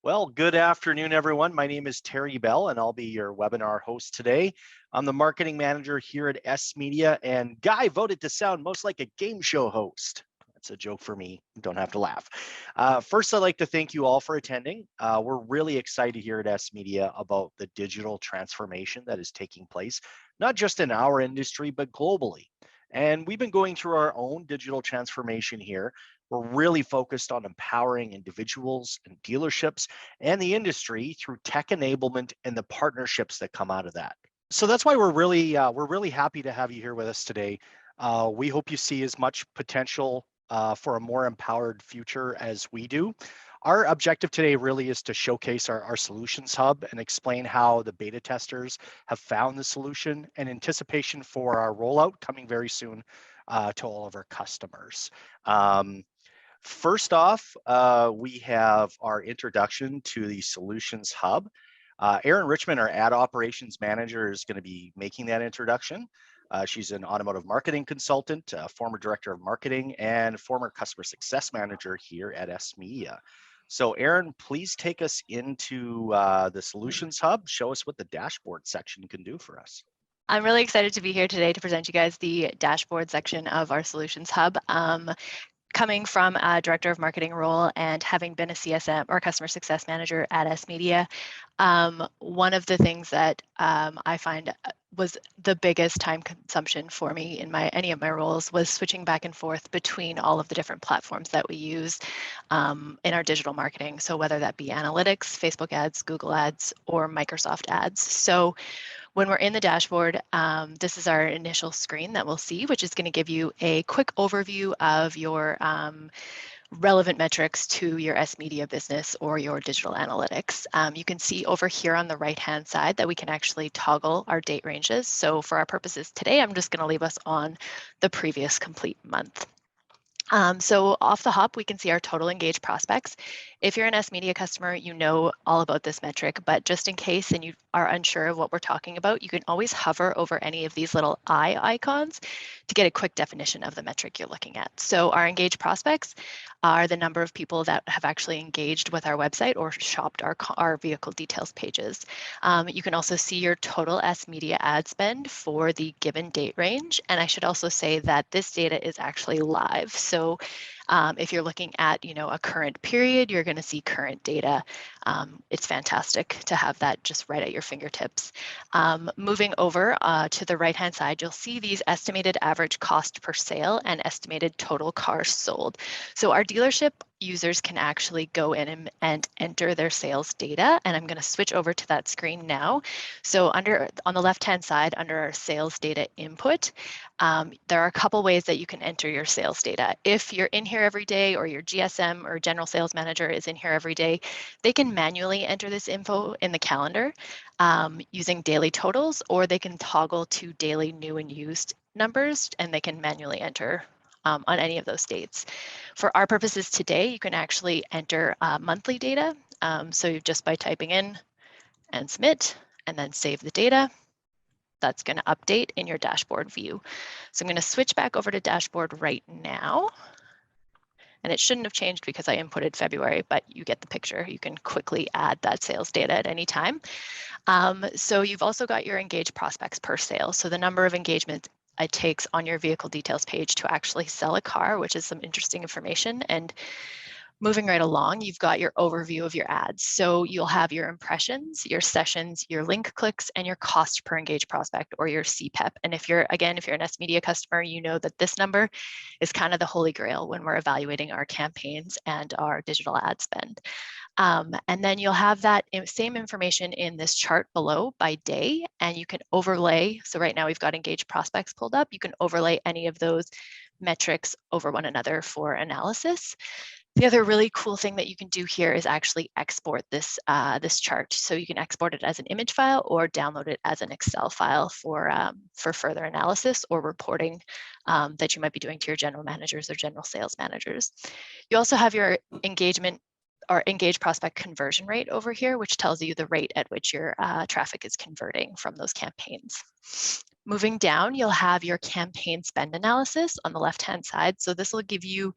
Well, good afternoon, everyone. My name is Terry Bell, and I'll be your webinar host today. I'm the marketing manager here at S Media, and Guy voted to sound most like a game show host. That's a joke for me. Don't have to laugh. First, I'd like to thank you all for attending. We're really excited here at S Media about the digital transformation that is taking place, not just in our industry, but globally. And we've been going through our own digital transformation here. We're really focused on empowering individuals and dealerships and the industry through tech enablement and the partnerships that come out of that. So that's why we're really happy to have you here with us today. We hope you see as much potential for a more empowered future as we do. Our objective today really is to showcase our solutions hub and explain how the beta testers have found the solution and anticipation for our rollout coming very soon to all of our customers. First off, we have our introduction to the Solutions Hub. Erin Richmond, our ad operations manager, is going to be making that introduction. She's an automotive marketing consultant, former director of marketing, and former customer success manager here at S Media. So Erin, please take us into the Solutions Hub. Show us what the dashboard section can do for us. I'm really excited to be here today to present you guys the dashboard section of our Solutions Hub. Coming from a director of marketing role and having been a CSM or customer success manager at S Media, one of the things that I find was the biggest time consumption for me in any of my roles was switching back and forth between all of the different platforms that we use in our digital marketing. So whether that be analytics, Facebook ads, Google ads, or Microsoft ads. So when we're in the dashboard, this is our initial screen that we'll see, which is going to give you a quick overview of your relevant metrics to your S Media business or your digital analytics. You can see over here on the right-hand side that we can actually toggle our date ranges. So for our purposes today, I'm just going to leave us on the previous complete month. So off the hop, we can see our total engaged prospects. If you're an S Media customer, you know all about this metric, but just in case and you are unsure of what we're talking about, you can always hover over any of these little eye icons to get a quick definition of the metric you're looking at. So our engaged prospects are the number of people that have actually engaged with our website or shopped our vehicle details pages. You can also see your total S Media ad spend for the given date range. And I should also say that this data is actually live. So if you're looking at, a current period, you're going to see current data. It's fantastic to have that just right at your fingertips. Moving over to the right-hand side, you'll see these estimated average cost per sale and estimated total cars sold. So our dealership users can actually go in and enter their sales data. And I'm going to switch over to that screen now. So on the left-hand side, under our sales data input, there are a couple ways that you can enter your sales data. If you're in here every day or your GSM or general sales manager is in here every day, they can manually enter this info in the calendar using daily totals, or they can toggle to daily new and used numbers and they can manually enter on any of those dates. For our purposes today, you can actually enter monthly data. So just by typing in and submit and then save the data, that's going to update in your dashboard view. So I'm going to switch back over to dashboard right now. And it shouldn't have changed because I inputted February, but you get the picture. You can quickly add that sales data at any time. So you've also got your engaged prospects per sale. So the number of engagements it takes on your vehicle details page to actually sell a car, which is some interesting information. And moving right along, you've got your overview of your ads. So you'll have your impressions, your sessions, your link clicks, and your cost per engaged prospect or your CPEP. And if you're an S Media customer, you know that this number is kind of the holy grail when we're evaluating our campaigns and our digital ad spend. And then you'll have that same information in this chart below by day, and you can overlay. So right now we've got engaged prospects pulled up. You can overlay any of those metrics over one another for analysis. The other really cool thing that you can do here is actually export this chart. So you can export it as an image file or download it as an Excel file for further analysis or reporting that you might be doing to your general managers or general sales managers. You also have your engagement or engaged prospect conversion rate over here, which tells you the rate at which your traffic is converting from those campaigns. Moving down, you'll have your campaign spend analysis on the left-hand side. So this will give you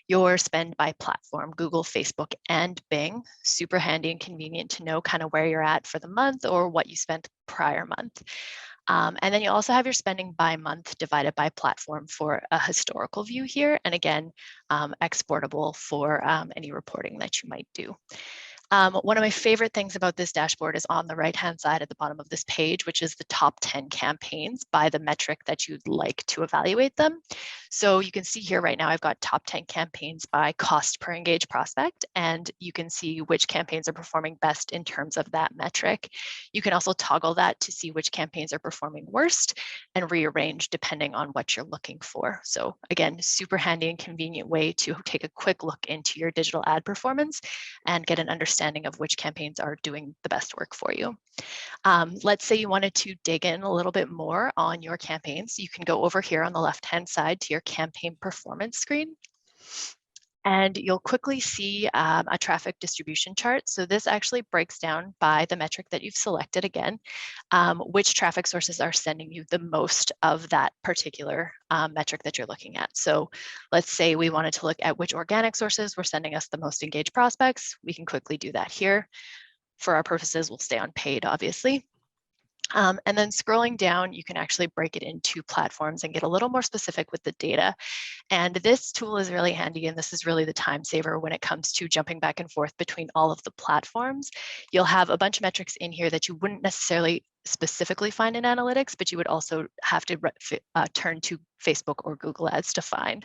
your spend by platform, Google, Facebook, and Bing. Super handy and convenient to know kind of where you're at for the month or what you spent prior month. And then you also have your spending by month divided by platform for a historical view here. And again, exportable for any reporting that you might do. One of my favorite things about this dashboard is on the right-hand side at the bottom of this page, which is the top 10 campaigns by the metric that you'd like to evaluate them. So you can see here right now, I've got top 10 campaigns by cost per engaged prospect, and you can see which campaigns are performing best in terms of that metric. You can also toggle that to see which campaigns are performing worst and rearrange depending on what you're looking for. So again, super handy and convenient way to take a quick look into your digital ad performance and get an understanding of which campaigns are doing the best work for you. Let's say you wanted to dig in a little bit more on your campaigns. You can go over here on the left-hand side to your campaign performance screen. And you'll quickly see a traffic distribution chart. So this actually breaks down by the metric that you've selected again, which traffic sources are sending you the most of that particular metric that you're looking at. So let's say we wanted to look at which organic sources were sending us the most engaged prospects. We can quickly do that here. For our purposes, we'll stay on paid, obviously. And then scrolling down, you can actually break it into platforms and get a little more specific with the data. And this tool is really handy, and this is really the time saver when it comes to jumping back and forth between all of the platforms. You'll have a bunch of metrics in here that you wouldn't necessarily specifically find in analytics, but you would also have to turn to Facebook or Google Ads to find.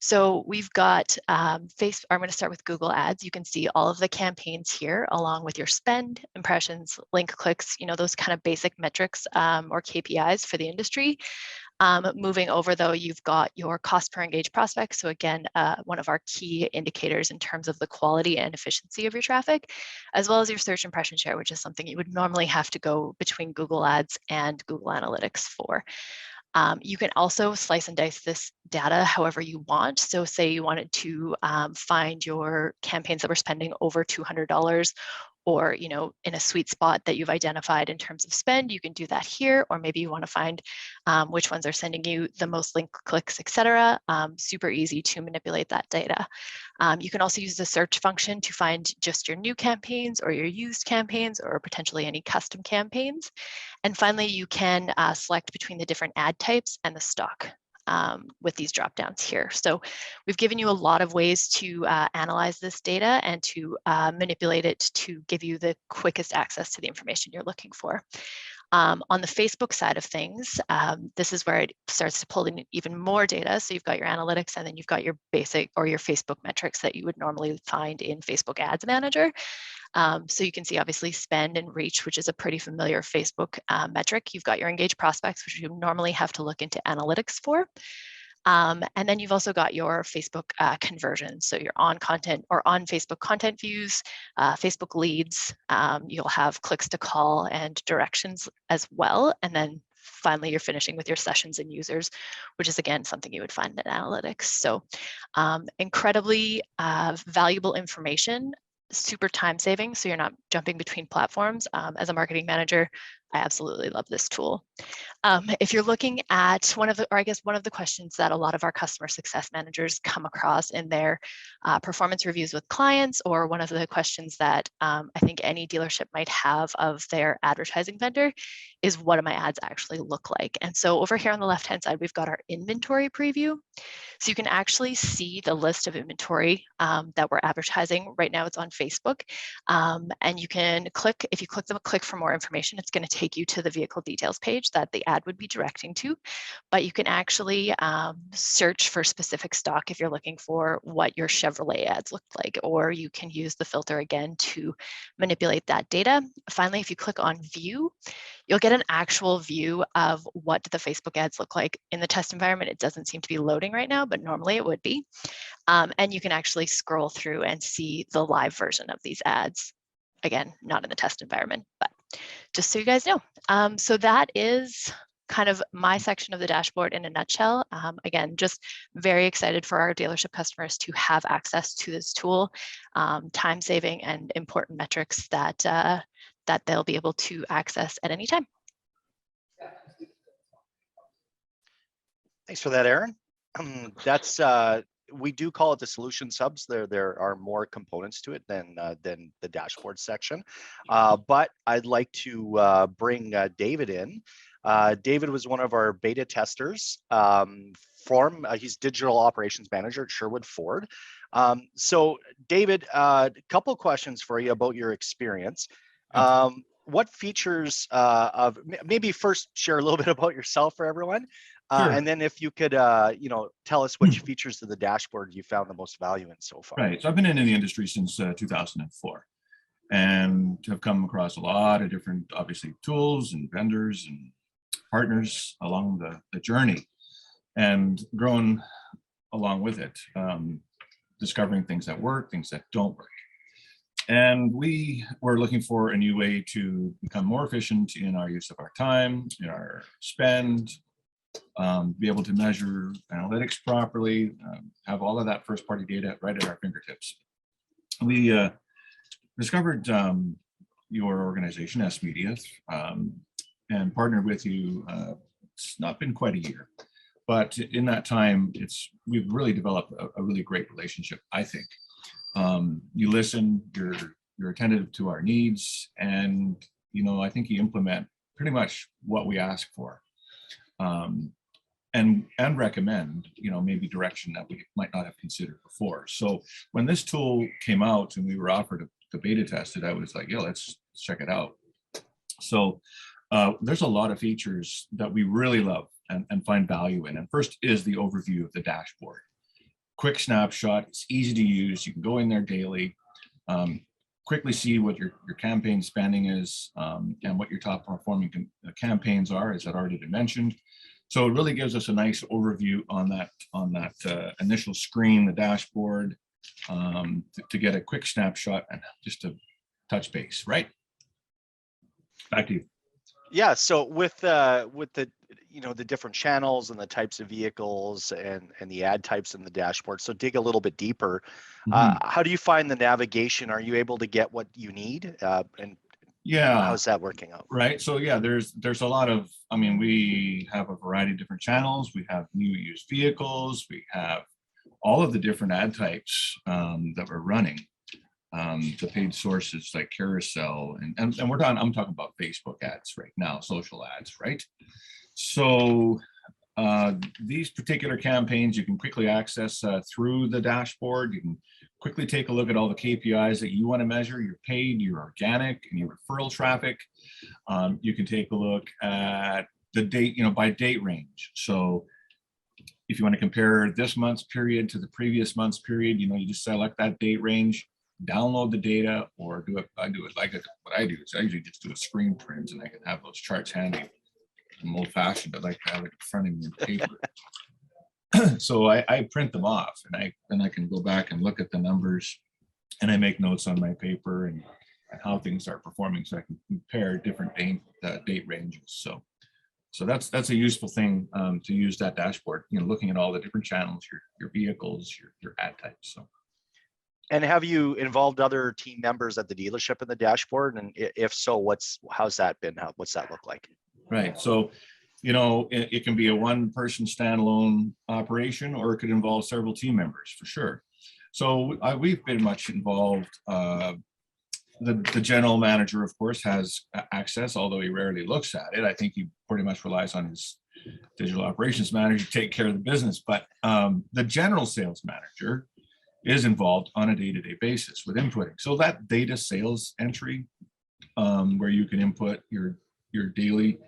So we've got I'm going to start with Google Ads. You can see all of the campaigns here, along with your spend, impressions, link clicks, those kind of basic metrics or KPIs for the industry. Moving over though, you've got your cost per engaged prospect. So again, one of our key indicators in terms of the quality and efficiency of your traffic, as well as your search impression share, which is something you would normally have to go between Google Ads and Google Analytics for. You can also slice and dice this data however you want. So say you wanted to find your campaigns that were spending over $200 or in a sweet spot that you've identified in terms of spend, you can do that here. Or maybe you want to find which ones are sending you the most link clicks, etc. Super easy to manipulate that data. You can also use the search function to find just your new campaigns or your used campaigns or potentially any custom campaigns. And finally, you can select between the different ad types and the stock with these drop downs here. So we've given you a lot of ways to analyze this data and to manipulate it to give you the quickest access to the information you're looking for. On the Facebook side of things, this is where it starts to pull in even more data. So you've got your analytics, and then you've got your basic or your Facebook metrics that you would normally find in Facebook Ads Manager. So you can see obviously spend and reach, which is a pretty familiar Facebook metric. You've got your engaged prospects, which you normally have to look into analytics for. And then you've also got your Facebook conversions. So your on content or on Facebook content views, Facebook leads, you'll have clicks to call and directions as well. And then finally, you're finishing with your sessions and users, which is again, something you would find in analytics. So incredibly valuable information, super time saving. So you're not jumping between platforms. As a marketing manager, I absolutely love this tool. If you're looking at one of the questions that a lot of our customer success managers come across in their performance reviews with clients, or one of the questions that I think any dealership might have of their advertising vendor is, what do my ads actually look like? And so over here on the left-hand side, we've got our inventory preview. So you can actually see the list of inventory that we're advertising. Right now it's on Facebook. And you can click, if you click the click for more information, it's going to take you to the vehicle details page that the ad would be directing to. But you can actually search for specific stock if you're looking for what your Chevrolet ads look like, or you can use the filter again to manipulate that data. Finally, if you click on view, you'll get an actual view of what the Facebook ads look like. In the test environment, it doesn't seem to be loading right now, but normally it would be. And you can actually scroll through and see the live version of these ads. Again, not in the test environment, but just so you guys know. So that is kind of my section of the dashboard in a nutshell. Again, just very excited for our dealership customers to have access to this tool, time saving and important metrics that, that they'll be able to access at any time. Thanks for that, Aaron. That's we do call it the solutions hubs. There are more components to it than the dashboard section. But I'd like to bring David in. David was one of our beta testers. He's digital operations manager at Sherwood Ford. So David, a couple questions for you about your experience. What features of maybe first share a little bit about yourself for everyone, Sure. and then if you could tell us which features of the dashboard you found the most value in so far. Right. So I've been in the industry since 2004 and have come across a lot of different, obviously, tools and vendors and partners along the journey, and grown along with it, discovering things that work, things that don't work. And we were looking for a new way to become more efficient in our use of our time, in our spend, be able to measure analytics properly, have all of that first party data right at our fingertips. We discovered your organization, S Media, and partnered with you. It's not been quite a year, but in that time, we've really developed a really great relationship, I think. You listen, you're attentive to our needs, and I think you implement pretty much what we ask for, and recommend maybe direction that we might not have considered before. So when this tool came out and we were offered to beta test it, I was like, yeah, let's check it out. So there's a lot of features that we really love and find value in. And first is the overview of the dashboard. Quick snapshot, it's easy to use. You can go in there daily, quickly see what your campaign spending is, and what your top performing campaigns are, as I'd already mentioned. So it really gives us a nice overview on that initial screen, the dashboard, to get a quick snapshot and just to touch base, right? Back to you. Yeah, so with the the different channels and the types of vehicles and the ad types in the dashboard, so dig a little bit deeper. How do you find the navigation? Are you able to get what you need? And yeah, how's that working out? Right. So yeah, there's a lot of, we have a variety of different channels. We have new used vehicles. We have all of the different ad types that we're running. The paid sources like carousel and I'm talking about Facebook ads right now, social ads, right? So these particular campaigns you can quickly access through the dashboard. You can quickly take a look at all the KPIs that you want to measure, your paid, your organic, and your referral traffic. You can take a look at the date, by date range. So if you want to compare this month's period to the previous month's period, you just select that date range, download the data, or what I do is I usually just do a screen print, and I can have those charts handy. I'm old fashioned, I like to have it in front of me in paper. So I print them off, and then I can go back and look at the numbers, and I make notes on my paper and how things are performing, so I can compare different date ranges. So that's a useful thing to use that dashboard. Looking at all the different channels, your vehicles, your ad types. So. And have you involved other team members at the dealership in the dashboard? And if so, how's that been? What's that look like? Right. So, it can be a one-person standalone operation, or it could involve several team members for sure. So we've been much involved. The general manager, of course, has access, although he rarely looks at it. I think he pretty much relies on his digital operations manager to take care of the business. But the general sales manager is involved on a day-to-day basis with inputting. So that data sales entry, where you can input your daily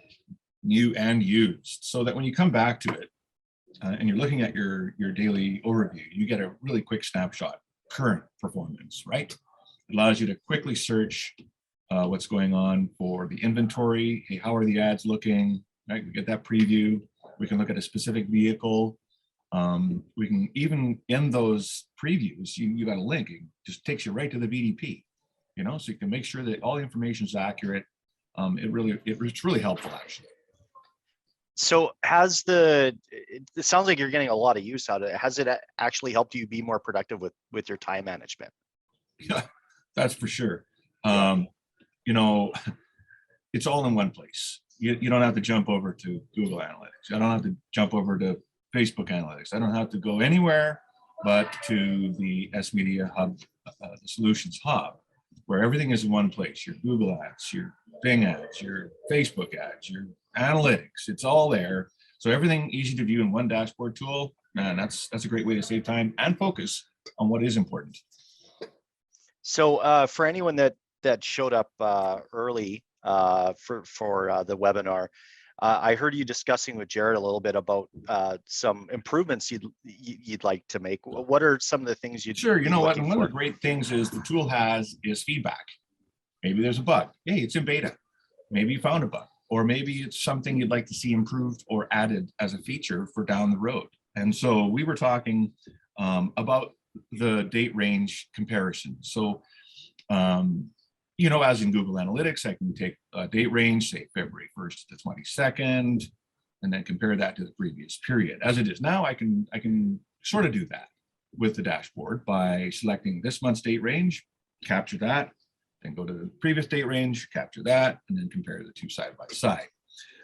new and used, so that when you come back to it and you're looking at your daily overview, you get a really quick snapshot, current performance, right? It allows you to quickly search what's going on for the inventory. Hey, how are the ads looking? Right, we get that preview. We can look at a specific vehicle. We can even, in those previews, you got a link. It just takes you right to the VDP, so you can make sure that all the information is accurate. It's really helpful, actually. So it sounds like you're getting a lot of use out of it. Has it actually helped you be more productive with your time management? Yeah, that's for sure. It's all in one place. You don't have to jump over to Google Analytics. I don't have to jump over to Facebook Analytics. I don't have to go anywhere but to the S Media Hub, the Solutions Hub, where everything is in one place. Your Google ads, your Bing ads, your Facebook ads, your analytics, it's all there. So everything easy to view in one dashboard tool, man, that's a great way to save time and focus on what is important. So for anyone that showed up early for the webinar, I heard you discussing with Jared a little bit about some improvements you'd like to make. What are some of the things you'd Sure, you know what, looking and one for? of the great things is the tool is feedback. Maybe there's a bug. Hey, it's in beta. Maybe you found a bug, or maybe it's something you'd like to see improved or added as a feature for down the road. And so we were talking about the date range comparison. So, you know, as in Google Analytics, I can take a date range, say February 1st to the 22nd, and then compare that to the previous period. As it is now, I can sort of do that with the dashboard by selecting this month's date range, capture that, then go to the previous date range, capture that, and then compare the two side by side.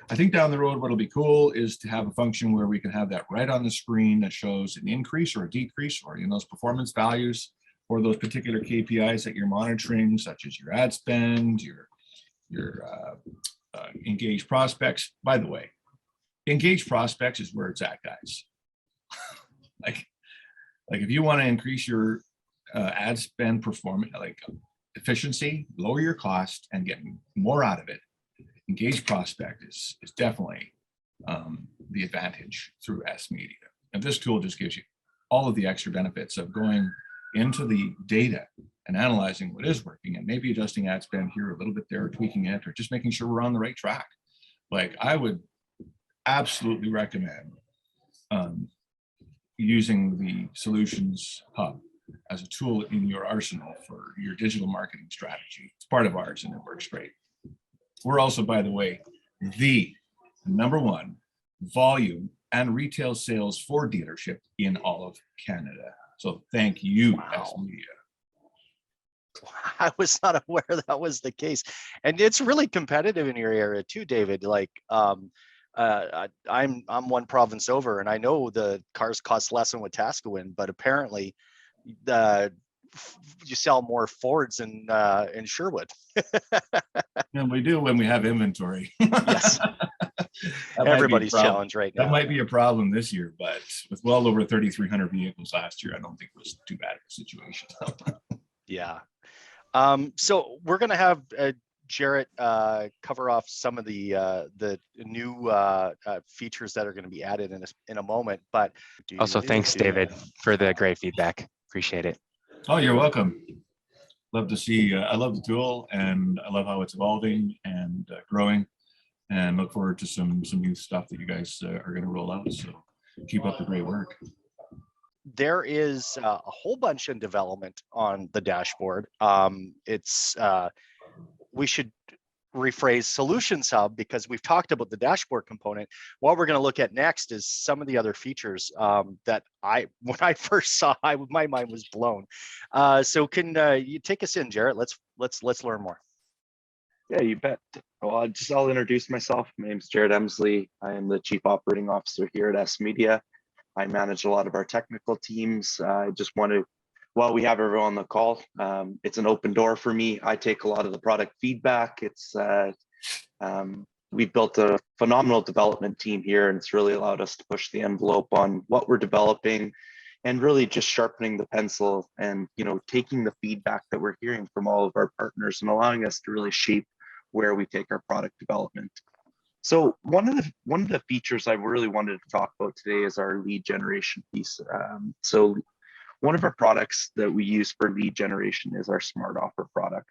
I think down the road, what'll be cool is to have a function where we can have that right on the screen that shows an increase or a decrease, or those performance values for those particular KPIs that you're monitoring, such as your ad spend, your engaged prospects. By the way, engaged prospects is where it's at, guys. like if you want to increase your ad spend performance, like efficiency, lower your cost, and get more out of it, engaged prospect is definitely the advantage through S Media. And this tool just gives you all of the extra benefits of going into the data and analyzing what is working and maybe adjusting ad spend here a little bit there, or tweaking it, or just making sure we're on the right track. Like, I would absolutely recommend using the Solutions Hub as a tool in your arsenal for your digital marketing strategy. It's part of ours and it works great. We're also, by the way, the #1 volume and retail sales for dealership in all of Canada. So thank you, S Media. I was not aware that was the case, and it's really competitive in your area too, David. Like, I'm one province over, and I know the cars cost less than Wetaskiwin, but apparently, you sell more Fords in Sherwood. And we do when we have inventory. Yes. Everybody's challenge right now. That might be a problem this year, but with well over 3,300 vehicles last year, I don't think it was too bad of a situation. Yeah. So we're going to have Jarrett cover off some of the new features that are going to be added in a moment. But also, thanks, David, for the great feedback. Appreciate it. Oh, you're welcome. Love to see. I love the tool, and I love how it's evolving and growing. And look forward to some new stuff that you guys are going to roll out. So keep up the great work. There is a whole bunch in development on the dashboard. We should rephrase Solutions Hub, because we've talked about the dashboard component. What we're going to look at next is some of the other features that when I first saw, my mind was blown. So can you take us in, Jarrett? Let's learn more. Yeah, you bet. Well, I'll introduce myself. My name is Jared Emsley. I am the Chief Operating Officer here at S Media. I manage a lot of our technical teams. I just want to, while we have everyone on the call, it's an open door for me. I take a lot of the product feedback. We've built a phenomenal development team here, and it's really allowed us to push the envelope on what we're developing, and really just sharpening the pencil and taking the feedback that we're hearing from all of our partners and allowing us to really shape where we take our product development. So one of the features I really wanted to talk about today is our lead generation piece. So one of our products that we use for lead generation is our Smart Offer product.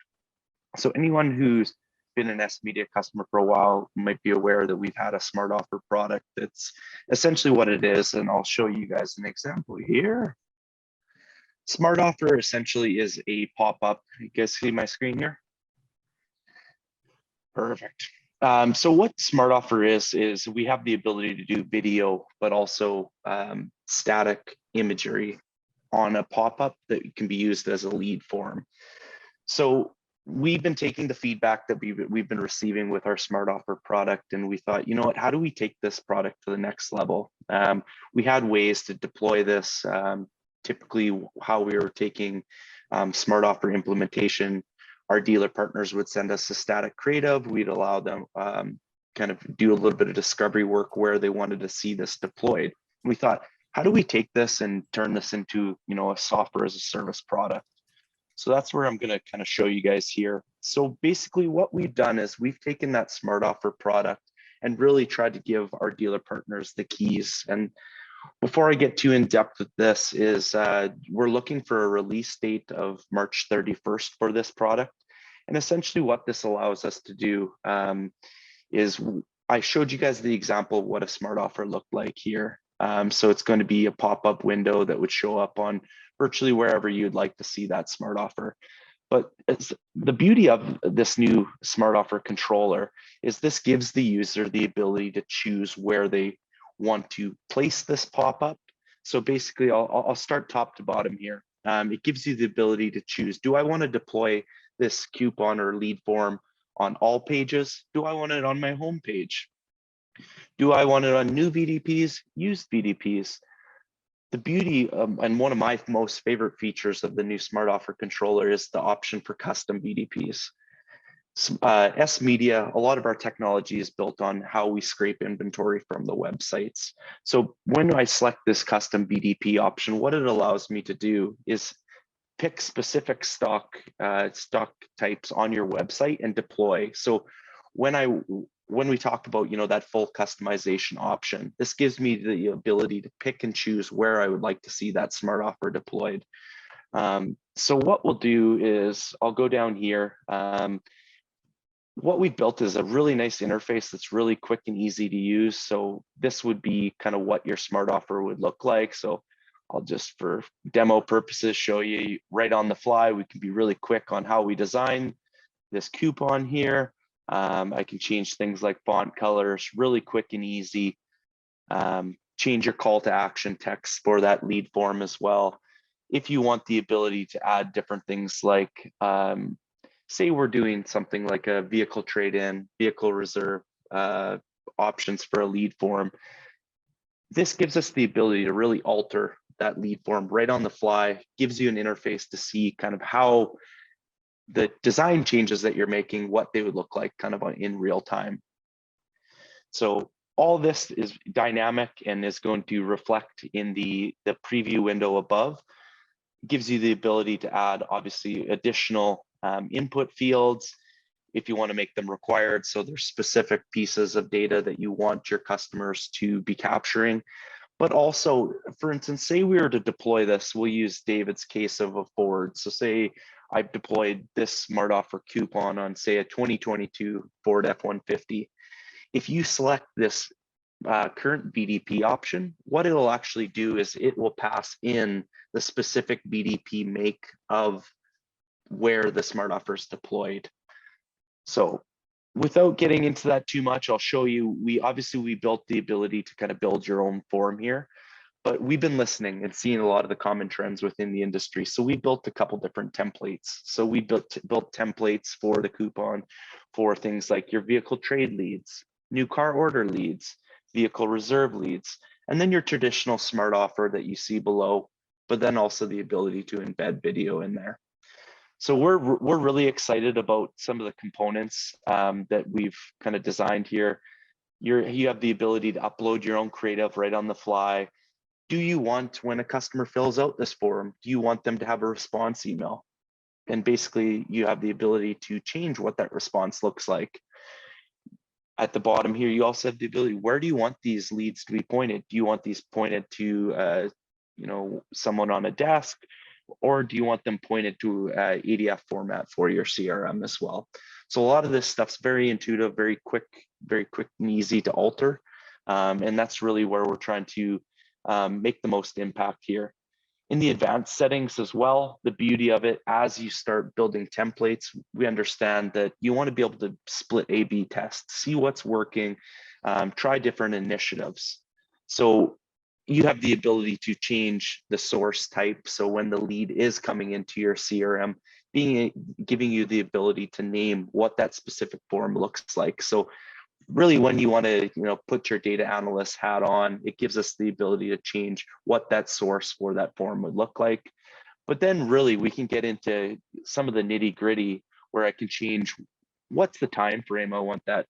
So anyone who's been an S Media customer for a while might be aware that we've had a Smart Offer product. That's essentially what it is, and I'll show you guys an example here. Smart Offer essentially is a pop-up. You guys see my screen here? Perfect. So what Smart Offer is we have the ability to do video, but also static imagery on a pop-up that can be used as a lead form. So we've been taking the feedback that we've been receiving with our Smart Offer product, and we thought, you know what, how do we take this product to the next level? We had ways to deploy this, typically how we were taking smart offer implementation. Our dealer partners would send us a static creative. We'd allow them kind of do a little bit of discovery work where they wanted to see this deployed. We thought, how do we take this and turn this into, you know, a software as a service product? So that's where I'm going to kind of show you guys here. So basically what we've done is we've taken that smart offer product and really tried to give our dealer partners the keys. And before I get too in depth with this is we're looking for a release date of March 31st for this product. And essentially what this allows us to do is I showed you guys the example of what a smart offer looked like here. So it's going to be a pop-up window that would show up on virtually wherever you'd like to see that smart offer. But the beauty of this new smart offer controller is this gives the user the ability to choose where they want to place this pop-up. So basically, I'll start top to bottom here. It gives you the ability to choose, do I want to deploy this coupon or lead form on all pages? Do I want it on my home page? Do I want it on new VDPs, used VDPs? The beauty and one of my most favorite features of the new smart offer controller is the option for custom VDPs. S-Media, a lot of our technology is built on how we scrape inventory from the websites. So when I select this custom VDP option, what it allows me to do is pick specific stock types on your website and deploy. So when we talk about, you know, that full customization option, this gives me the ability to pick and choose where I would like to see that smart offer deployed. So what we'll do is I'll go down here. What we built is a really nice interface that's really quick and easy to use. So this would be kind of what your smart offer would look like. So I'll just, for demo purposes, show you right on the fly. We can be really quick on how we design this coupon here. I can change things like font colors, really quick and easy. Change your call to action text for that lead form as well. If you want the ability to add different things like, say we're doing something like a vehicle trade-in, vehicle reserve options for a lead form. This gives us the ability to really alter that lead form right on the fly, gives you an interface to see kind of how the design changes that you're making, what they would look like kind of in real time. So all this is dynamic and is going to reflect in the preview window above. Gives you the ability to add obviously additional input fields if you want to make them required. So there's specific pieces of data that you want your customers to be capturing. But also, for instance, say we were to deploy this, we'll use David's case of a Ford. So say I've deployed this smart offer coupon on, say, a 2022 Ford F-150. If you select this current VDP option, what it'll actually do is it will pass in the specific VDP make of where the smart offer is deployed. So without getting into that too much, I'll show you, we built the ability to kind of build your own form here, but we've been listening and seeing a lot of the common trends within the industry. So we built a couple different templates. So we built templates for the coupon for things like your vehicle trade leads, new car order leads, vehicle reserve leads, and then your traditional smart offer that you see below, but then also the ability to embed video in there. So we're really excited about some of the components that we've kind of designed here. You have the ability to upload your own creative right on the fly. Do you want, when a customer fills out this form, do you want them to have a response email? And basically you have the ability to change what that response looks like. At the bottom here, you also have the ability, where do you want these leads to be pointed? Do you want these pointed to someone on a desk? Or do you want them pointed to ADF format for your CRM as well? So a lot of this stuff's very intuitive, very quick and easy to alter. And that's really where we're trying to make the most impact here. In the advanced settings as well, the beauty of it, as you start building templates, we understand that you want to be able to split A/B tests, see what's working, try different initiatives. So you have the ability to change the source type. So when the lead is coming into your CRM, giving you the ability to name what that specific form looks like. So really when you want to, put your data analyst hat on, it gives us the ability to change what that source for that form would look like. But then really we can get into some of the nitty gritty where I can change what's the time frame I want that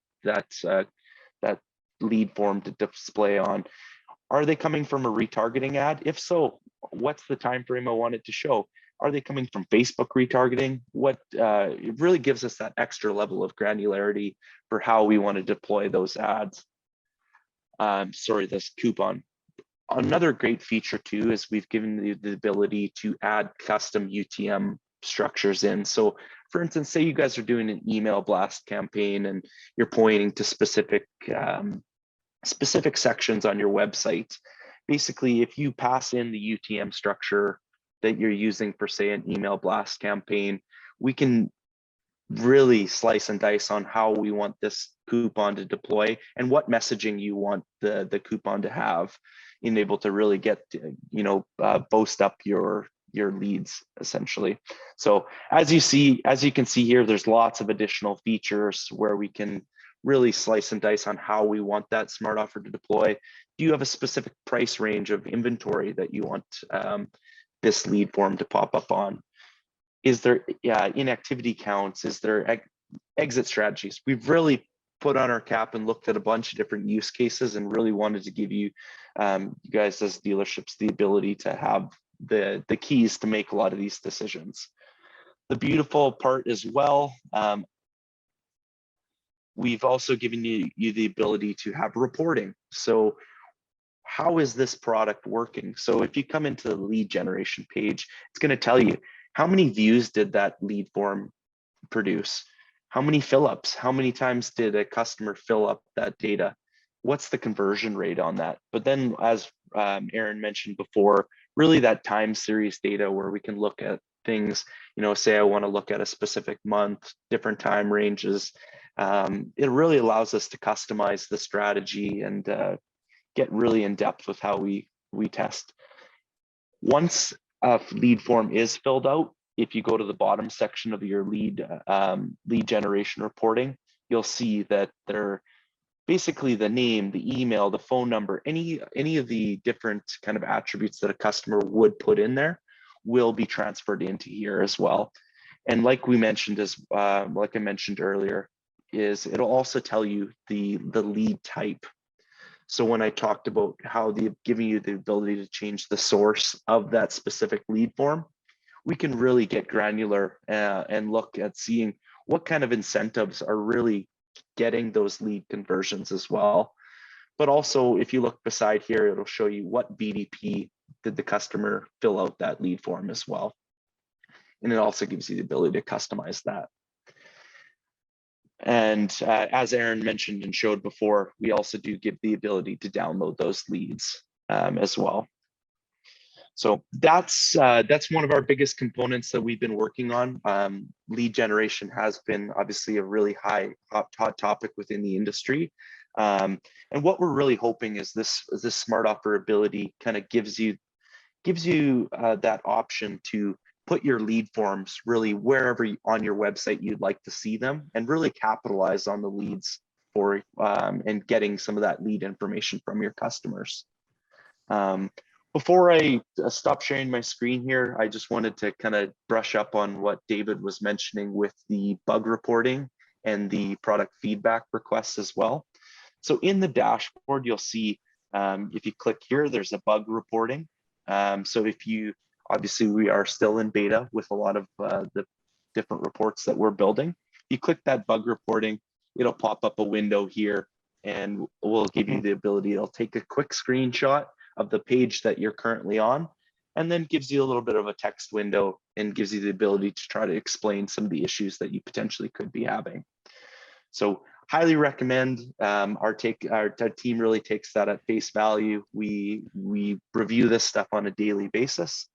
lead form to display on. Are they coming from a retargeting ad? If so, what's the time frame I want it to show? Are they coming from Facebook retargeting? It really gives us that extra level of granularity for how we want to deploy those ads. This coupon. Another great feature too is we've given you the ability to add custom UTM structures in. So for instance, say you guys are doing an email blast campaign and you're pointing to specific sections on your website. Basically, if you pass in the UTM structure that you're using for, say, an email blast campaign, we can really slice and dice on how we want this coupon to deploy and what messaging you want the coupon to have, and able to really get, boast up your leads essentially. So as you can see here, there's lots of additional features where we can really slice and dice on how we want that smart offer to deploy. Do you have a specific price range of inventory that you want this lead form to pop up on? Is there inactivity counts? Is there exit strategies? We've really put on our cap and looked at a bunch of different use cases and really wanted to give you, you guys as dealerships, the ability to have the keys to make a lot of these decisions. The beautiful part as well, we've also given you the ability to have reporting. So how is this product working? So if you come into the lead generation page, it's going to tell you how many views did that lead form produce? How many fill-ups? How many times did a customer fill up that data? What's the conversion rate on that? But then, as Aaron mentioned before, really that time series data where we can look at things, say I want to look at a specific month, different time ranges. It really allows us to customize the strategy and get really in depth with how we test. Once a lead form is filled out, if you go to the bottom section of your lead generation reporting, you'll see that they're basically the name, the email, the phone number, any of the different kind of attributes that a customer would put in there will be transferred into here as well. And like we mentioned, like I mentioned earlier, is it'll also tell you the lead type. So when I talked about how giving you the ability to change the source of that specific lead form, we can really get granular and look at seeing what kind of incentives are really getting those lead conversions as well. But also, if you look beside here, it'll show you what BDP did the customer fill out that lead form as well. And it also gives you the ability to customize that. And as Aaron mentioned and showed before, we also do give the ability to download those leads as well. So that's one of our biggest components that we've been working on. Lead generation has been obviously a really hot topic within the industry. And what we're really hoping is this smart offer ability kind of gives you that option to put your lead forms really wherever on your website you'd like to see them, and really capitalize on the leads for and getting some of that lead information from your customers. Before I stop sharing my screen here, I just wanted to kind of brush up on what David was mentioning with the bug reporting and the product feedback requests as well. So in the dashboard, you'll see if you click here, there's a bug reporting. So obviously we are still in beta with a lot of the different reports that we're building. You click that bug reporting, it'll pop up a window here and we'll give you the ability, it'll take a quick screenshot of the page that you're currently on, and then gives you a little bit of a text window and gives you the ability to try to explain some of the issues that you potentially could be having. So highly recommend. Our team really takes that at face value. We review this stuff on a daily basis.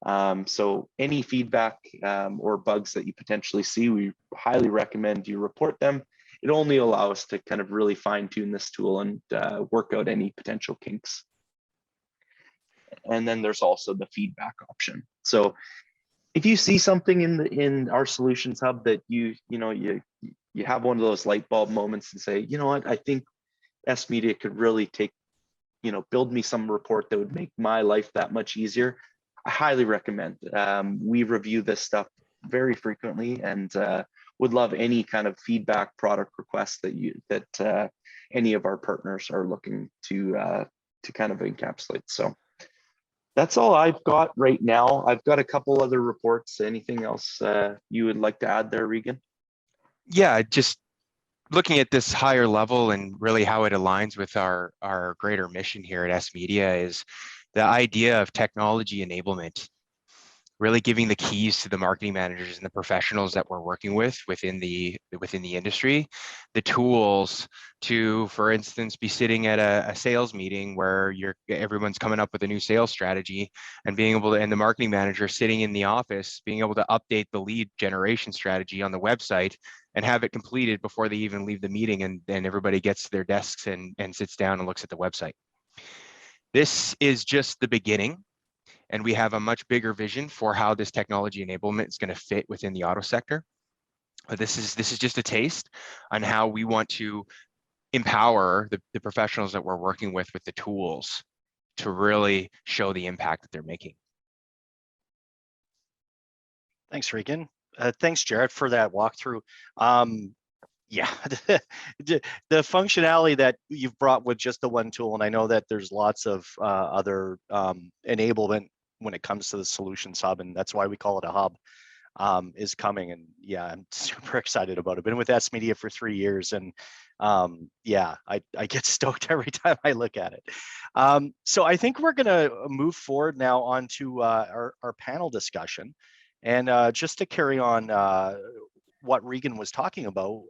So any feedback or bugs that you potentially see, we highly recommend you report them. It only allows us to kind of really fine tune this tool and work out any potential kinks. And then there's also the feedback option. So if you see something in our Solutions Hub that you you have one of those light bulb moments and say, you know what, I think S Media could really take, build me some report that would make my life that much easier, I highly recommend. We review this stuff very frequently, and would love any kind of feedback, product requests that any of our partners are looking to kind of encapsulate. So that's all I've got right now. I've got a couple other reports. Anything else you would like to add there, Regan? Yeah, just looking at this higher level and really how it aligns with our greater mission here at S Media is the idea of technology enablement, really giving the keys to the marketing managers and the professionals that we're working with within the industry, the tools to, for instance, be sitting at a sales meeting where everyone's coming up with a new sales strategy, and being able to, and the marketing manager sitting in the office, being able to update the lead generation strategy on the website and have it completed before they even leave the meeting, and then everybody gets to their desks and sits down and looks at the website. This is just the beginning. And we have a much bigger vision for how this technology enablement is going to fit within the auto sector. But this is just a taste on how we want to empower the professionals that we're working with the tools to really show the impact that they're making. Thanks, Regan. Thanks, Jarrett, for that walkthrough. Yeah, the functionality that you've brought with just the one tool, and I know that there's lots of other enablement when it comes to the Solutions Hub, and that's why we call it a hub, is coming. And yeah, I'm super excited about it. Been with S Media for 3 years, and yeah, I get stoked every time I look at it. So I think we're gonna move forward now onto our panel discussion. And just to carry on what Regan was talking about,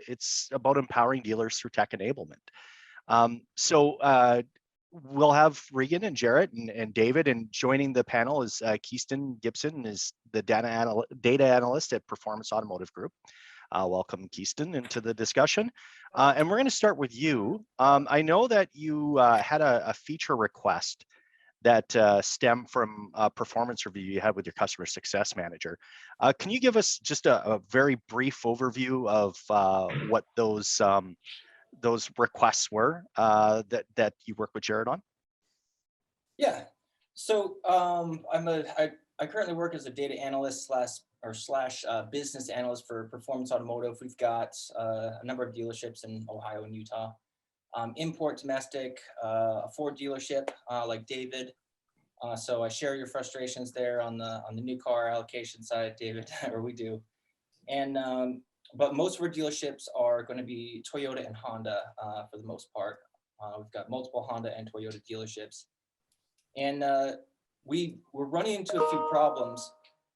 it's about empowering dealers through tech enablement. So we'll have Regan and Jarrett and David, and joining the panel is Keaston Gibson, is the data analyst at Performance Automotive Group. Welcome, Keaston, into the discussion. And we're going to start with you. I know that you had a feature request that stem from a performance review you had with your customer success manager. Can you give us just a very brief overview of what those requests were that you work with Jared on? Yeah, so I currently work as a data analyst slash business analyst for Performance Automotive. We've got a number of dealerships in Ohio and Utah. Import, domestic, a Ford dealership like David. So I share your frustrations there on the new car allocation side, David, or we do. And but most of our dealerships are going to be Toyota and Honda for the most part. We've got multiple Honda and Toyota dealerships, and we're running into a few problems.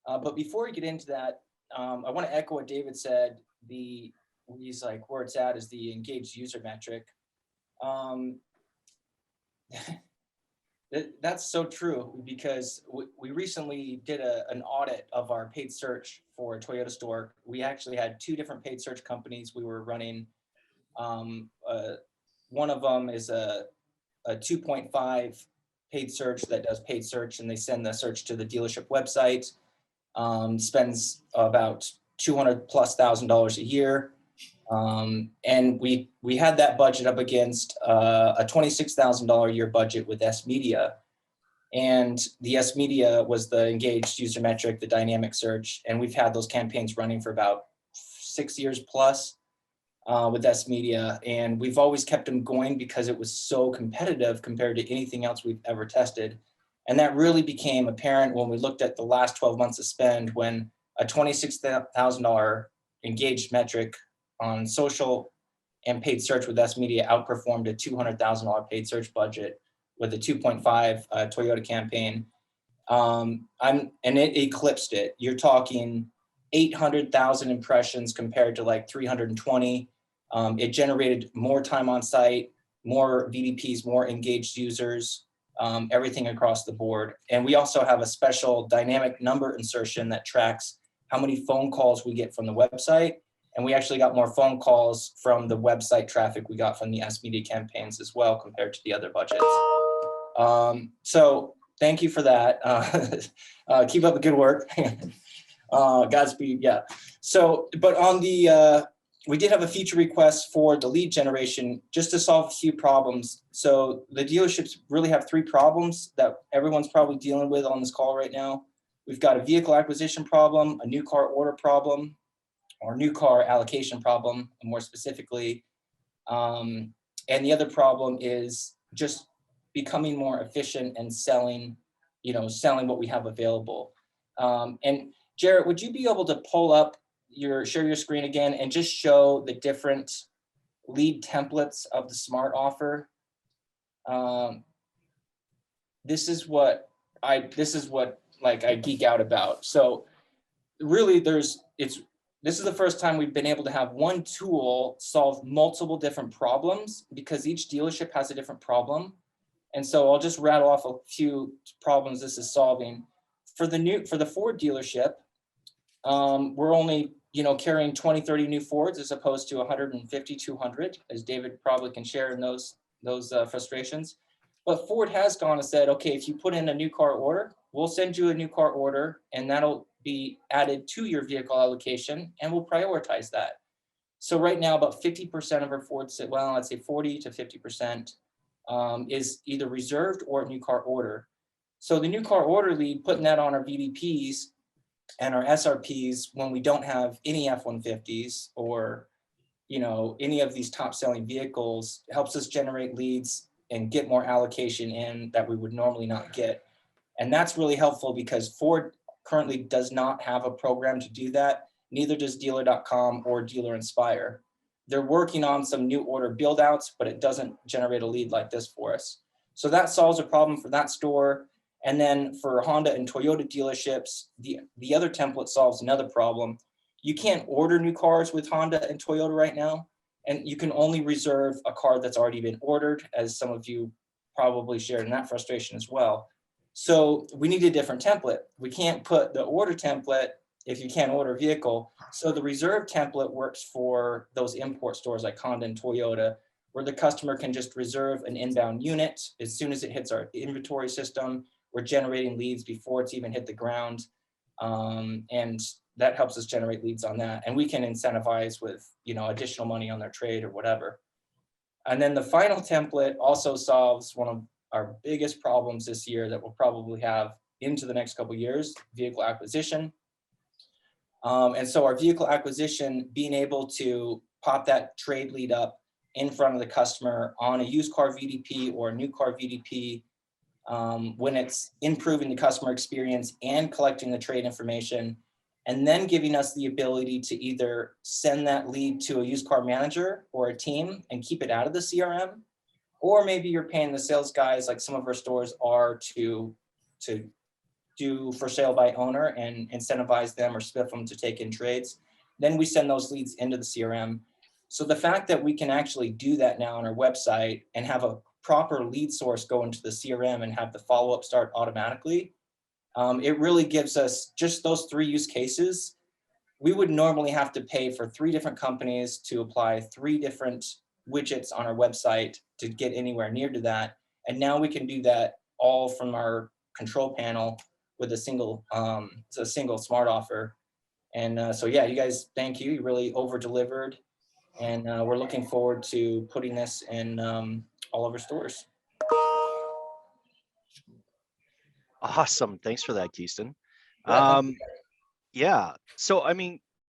But before we get into that, I want to echo what David said. He's like, where it's at is the engaged user metric. That's so true, because we recently did an audit of our paid search for a Toyota store. We actually had 2 different paid search companies we were running. One of them is a 2.5 paid search that does paid search, and they send the search to the dealership website. Spends about $200,000+ a year. And we had that budget up against a $26,000 a year budget with S Media, and the S Media was the engaged user metric, the dynamic search, and we've had those campaigns running for about 6 years plus with S Media, and we've always kept them going because it was so competitive compared to anything else we've ever tested. And that really became apparent when we looked at the last 12 months of spend, when a $26,000 engaged metric on social and paid search with S Media outperformed a $200,000 paid search budget with a 2.5 Toyota campaign. And it eclipsed it. You're talking 800,000 impressions compared to like 320. It generated more time on site, more VDPs, more engaged users, everything across the board. And we also have a special dynamic number insertion that tracks how many phone calls we get from the website. And we actually got more phone calls from the website traffic we got from the S Media campaigns as well compared to the other budgets. So thank you for that. Keep up the good work. Godspeed, yeah. So, but on the we did have a feature request for the lead generation just to solve a few problems. So the dealerships really have 3 problems that everyone's probably dealing with on this call right now. We've got a vehicle acquisition problem, a new car order problem, or new car allocation problem, more specifically. And the other problem is just becoming more efficient and selling, selling what we have available. And Jarrett, would you be able to pull up share your screen again and just show the different lead templates of the Smart Offer? This is what I geek out about. So really this is the first time we've been able to have one tool solve multiple different problems, because each dealership has a different problem. And so I'll just rattle off a few problems this is solving. For the Ford dealership, we're only carrying 20, 30 new Fords as opposed to 150, 200, as David probably can share in those frustrations. But Ford has gone and said, okay, if you put in a new car order, we'll send you a new car order, and that'll be added to your vehicle allocation, and we'll prioritize that. So right now, about 50% of our Fords, well, I'd say 40 to 50% is either reserved or a new car order. So the new car order lead, putting that on our VDPs and our SRPs when we don't have any F-150s or any of these top selling vehicles, helps us generate leads and get more allocation in that we would normally not get. And that's really helpful because Ford currently does not have a program to do that. Neither does dealer.com or Dealer Inspire. They're working on some new order build outs, but it doesn't generate a lead like this for us. So that solves a problem for that store. And then for Honda and Toyota dealerships, the other template solves another problem. You can't order new cars with Honda and Toyota right now, and you can only reserve a car that's already been ordered, as some of you probably shared in that frustration as well. So we need a different template. We can't put the order template if you can't order a vehicle. So the reserve template works for those import stores like Honda and Toyota, where the customer can just reserve an inbound unit. As soon as it hits our inventory system, we're generating leads before it's even hit the ground. And that helps us generate leads on that. And we can incentivize with, additional money on their trade or whatever. And then the final template also solves one of our biggest problems this year that we'll probably have into the next couple of years, vehicle acquisition. And so our vehicle acquisition, being able to pop that trade lead up in front of the customer on a used car VDP or a new car VDP, when it's improving the customer experience and collecting the trade information, and then giving us the ability to either send that lead to a used car manager or a team and keep it out of the CRM, or maybe you're paying the sales guys, like some of our stores are, to do for sale by owner and incentivize them or spiff them to take in trades. Then we send those leads into the CRM. So the fact that we can actually do that now on our website and have a proper lead source go into the CRM and have the follow-up start automatically, it really gives us just those 3 use cases. We would normally have to pay for 3 different companies to apply 3 different widgets on our website to get anywhere near to that. And now we can do that all from our control panel with a single Smart Offer. And so, yeah, you guys, thank you. You really over-delivered. And we're looking forward to putting this in all of our stores. Awesome. Thanks for that, Keaston. Yeah, Yeah. So,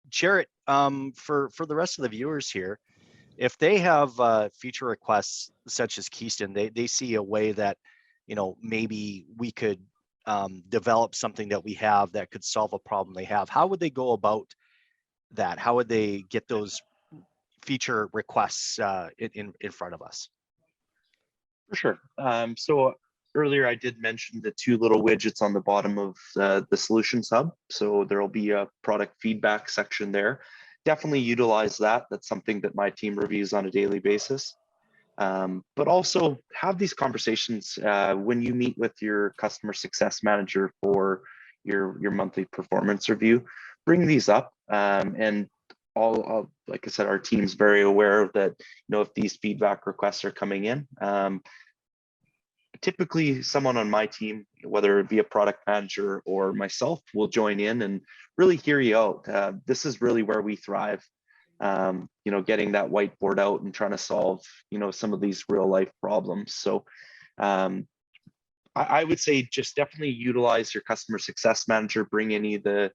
Jarrett, for the rest of the viewers here, if they have feature requests such as Keaston, they see a way that, maybe we could develop something that we have that could solve a problem they have. How would they go about that? How would they get those feature requests in front of us? For sure. So earlier I did mention the 2 little widgets on the bottom of the Solutions Hub. So there will be a product feedback section there. Definitely utilize that. That's something that my team reviews on a daily basis. But also have these conversations when you meet with your customer success manager for your monthly performance review. Bring these up, and all, like I said, our team's very aware that, if these feedback requests are coming in. Typically someone on my team, whether it be a product manager or myself, will join in and really hear you out. This is really where we thrive. you know, getting that whiteboard out and trying to solve, you know, some of these real life problems. So I would say just definitely utilize your customer success manager, bring any of the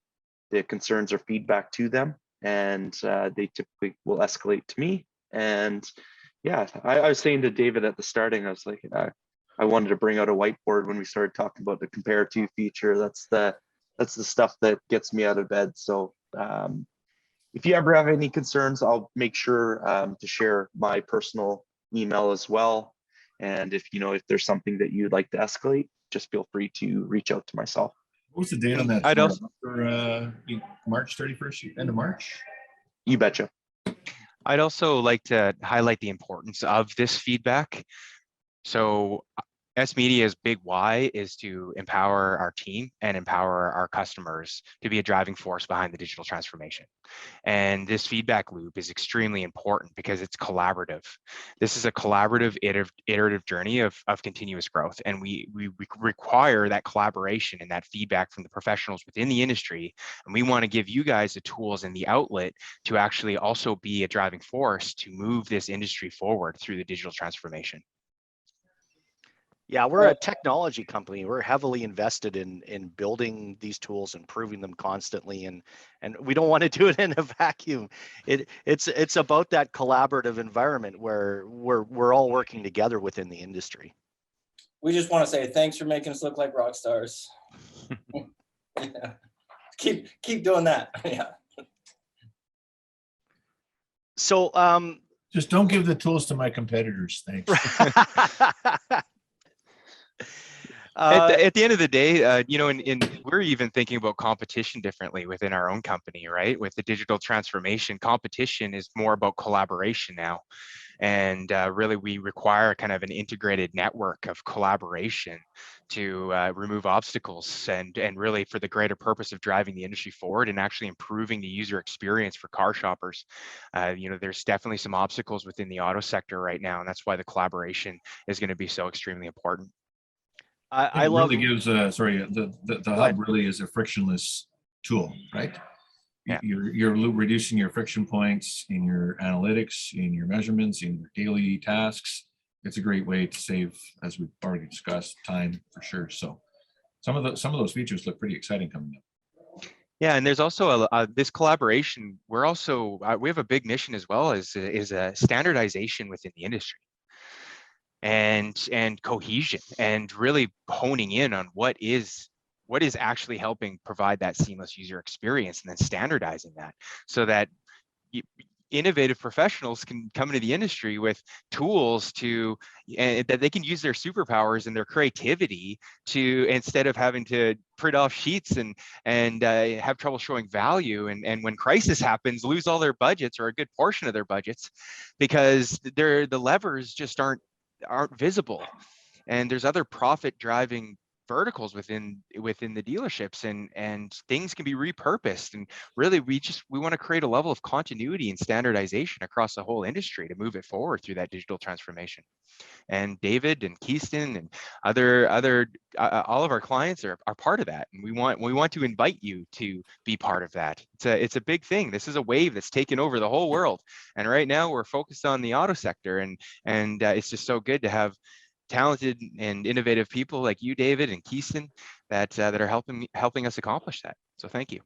concerns or feedback to them, and they typically will escalate to me. And yeah, I was saying to David at the starting, I was like, I wanted to bring out a whiteboard when we started talking about the compare to feature. That's the stuff that gets me out of bed. So if you ever have any concerns, I'll make sure to share my personal email as well. And if, you know, if there's something that you'd like to escalate, just feel free to reach out to myself. What was the date on that? I'd also, For March 31st, end of March? You betcha. I'd also like to highlight the importance of this feedback. So S Media's big why is to empower our team and empower our customers to be a driving force behind the digital transformation. And this feedback loop is extremely important because it's collaborative. This is a collaborative, iterative journey of continuous growth. And we require that collaboration and that feedback from the professionals within the industry. And we want to give you guys the tools and the outlet to actually also be a driving force to move this industry forward through the digital transformation. Yeah, we're a technology company. We're heavily invested in building these tools, improving them constantly, and we don't want to do it in a vacuum. It's about that collaborative environment where we're all working together within the industry. We just want to say thanks for making us look like rock stars. Yeah. Keep doing that. Yeah. So just don't give the tools to my competitors. Thanks. At the end of the day, you know, we're even thinking about competition differently within our own company, right? With the digital transformation, competition is more about collaboration now. And really, we require kind of an integrated network of collaboration to remove obstacles and really for the greater purpose of driving the industry forward and actually improving the user experience for car shoppers. You know, there's definitely some obstacles within the auto sector right now, and that's why the collaboration is going to be so extremely important. I love really gives the hub really is a frictionless tool, right? Yeah. You're reducing your friction points in your analytics, in your measurements, in your daily tasks. It's a great way to save, as we've already discussed, time for sure. So some of those features look pretty exciting coming up. Yeah, and there's also this collaboration. We're also we have a big mission as well as a standardization within the industry. And cohesion, and really honing in on what is actually helping provide that seamless user experience, and then standardizing that so that innovative professionals can come into the industry with tools that they can use their superpowers and their creativity to, instead of having to print off sheets and have trouble showing value, and when crisis happens, lose all their budgets or a good portion of their budgets because the levers just aren't visible, and there's other profit driving verticals within the dealerships, and things can be repurposed. And really we want to create a level of continuity and standardization across the whole industry to move it forward through that digital transformation. And David and Keyston and other all of our clients are part of that, and we want to invite you to be part of that. It's a big thing. This is a wave that's taken over the whole world, and right now we're focused on the auto sector, and it's just so good to have talented and innovative people like you, David and Keyston, that are helping us accomplish that. So thank you.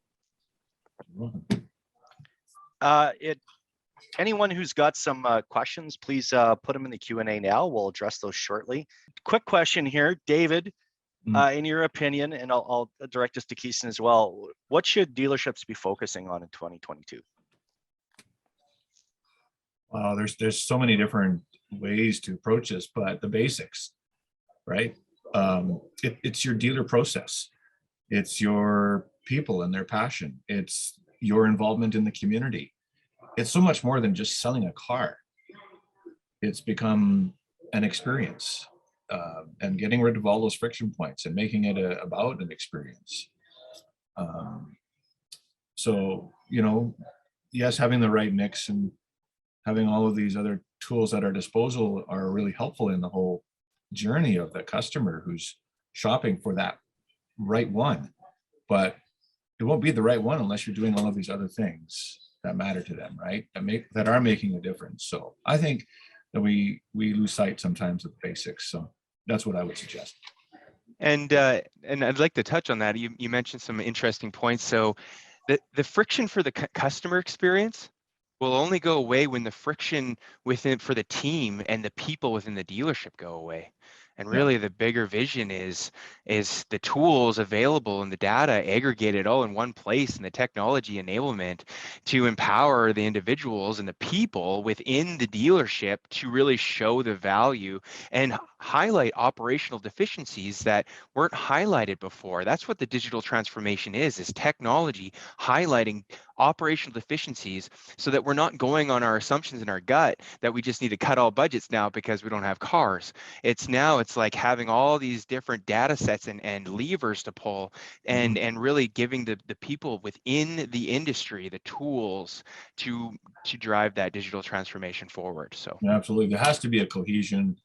Anyone who's got some questions, please put them in the Q&A now. We'll address those shortly. Quick question here, David, in your opinion, and I'll direct this to Keyston as well. What should dealerships be focusing on in 2022? Wow, there's so many different ways to approach this, but the basics, right? It's your dealer process. It's your people and their passion. It's your involvement in the community. It's so much more than just selling a car. It's become an experience, and getting rid of all those friction points and making it about an experience. So, you know, yes, having the right mix and having all of these other tools at our disposal are really helpful in the whole journey of the customer who's shopping for that right one. But it won't be the right one unless you're doing all of these other things. that matter to them, right? That are making a difference. So I think that we lose sight sometimes of the basics. So that's what I would suggest. And I'd like to touch on that. You mentioned some interesting points. So the friction for the customer experience will only go away when the friction for the team and the people within the dealership go away. And really the bigger vision is the tools available and the data aggregated all in one place, and the technology enablement to empower the individuals and the people within the dealership to really show the value and highlight operational deficiencies that weren't highlighted before. That's what the digital transformation is technology highlighting operational deficiencies, so that we're not going on our assumptions in our gut that we just need to cut all budgets now because we don't have cars. It's like having all these different data sets and levers to pull, and really giving the people within the industry the tools to drive that digital transformation forward. So yeah, absolutely, there has to be a cohesion.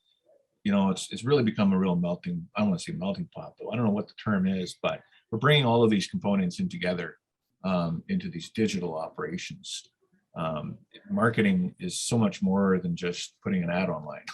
You know, it's really become a real melting, I don't want to say melting pot though, I don't know what the term is, but we're bringing all of these components in together into these digital operations. Marketing is so much more than just putting an ad online.